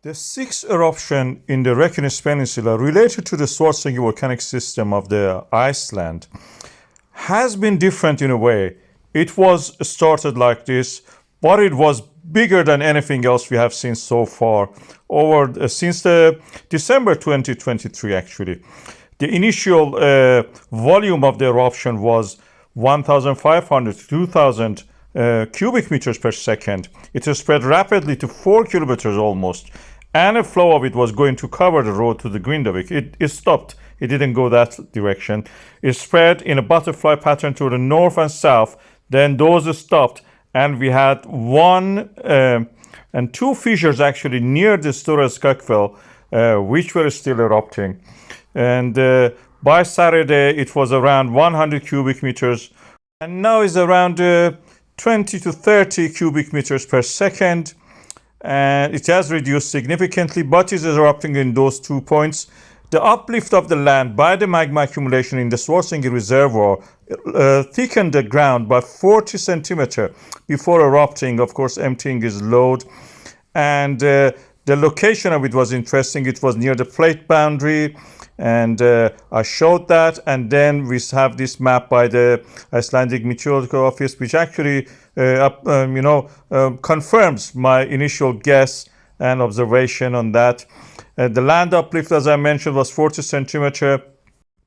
The sixth eruption in the Reykjanes Peninsula related to the Svartsengi volcanic system of the Iceland has been different in a way. It was started like this, but it was bigger than anything else we have seen so far since the December 2023 actually. The initial volume of the eruption was 1,500 to 2,000 cubic meters per second. It has spread rapidly to 4 kilometers almost, and a flow of it was going to cover the road to the Grindavik. It stopped. It didn't go that direction. It spread in a butterfly pattern to the north and south. Then those stopped, and we had one and two fissures actually near the Stóra-Skógfell, which were still erupting. And by Saturday, it was around 100 cubic meters, and now it's around 20 to 30 cubic meters per second. And it has reduced significantly, but is erupting in those 2 points. The uplift of the land by the magma accumulation in the Svartsengi reservoir thickened the ground by 40 centimeters before erupting, of course, emptying its load. And the location of it was interesting. It was near the plate boundary, and I showed that. And then we have this map by the Icelandic Meteorological Office, which actually confirms my initial guess and observation on that. The land uplift, as I mentioned, was 40 centimeters.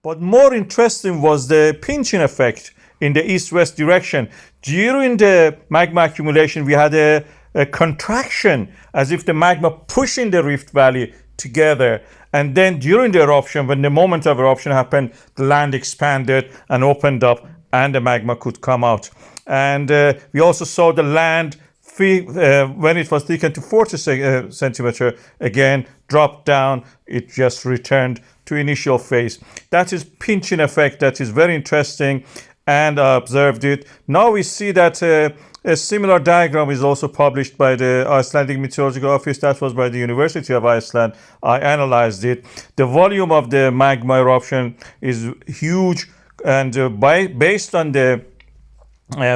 But more interesting was the pinching effect in the east-west direction. During the magma accumulation, we had a contraction, as if the magma pushing the Rift Valley together. And then during the eruption, when the moment of eruption happened, the land expanded and opened up, and the magma could come out. And we also saw the land, when it was thickened to 40 centimeters, again dropped down. It just returned to initial phase. That is pinching effect. That is very interesting, and I observed it. Now we see that a similar diagram is also published by the Icelandic Meteorological Office. That was by the University of Iceland. I analyzed it. The volume of the magma eruption is huge, and based on the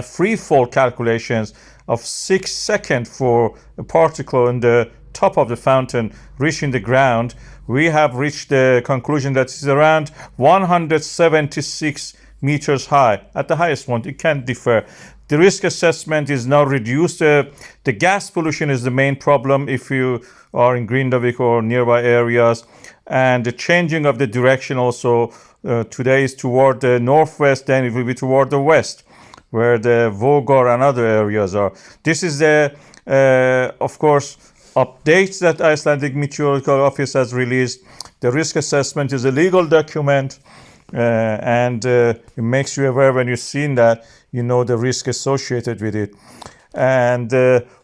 free fall calculations of 6 seconds for a particle in the top of the fountain reaching the ground, we have reached the conclusion that it's around 176 meters high. At the highest point, it can differ. The risk assessment is now reduced. The gas pollution is the main problem if you are in Grindavik or nearby areas. And the changing of the direction also today is toward the northwest, then it will be toward the west, where the Vogur and other areas are. This is the, of course, updates that Icelandic Meteorological Office has released. The risk assessment is a legal document, and it makes you aware when you've seen that, you know the risk associated with it. And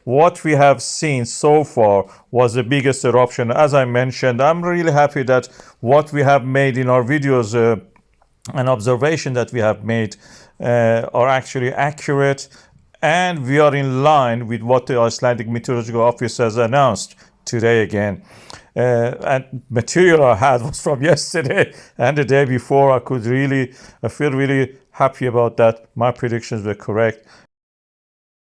what we have seen so far was the biggest eruption. As I mentioned, I'm really happy that what we have made in our videos, an observation that we have made, are actually accurate, and we are in line with what the Icelandic Meteorological Office has announced today again. And material I had was from yesterday and the day before. I feel really happy about that. My predictions were correct.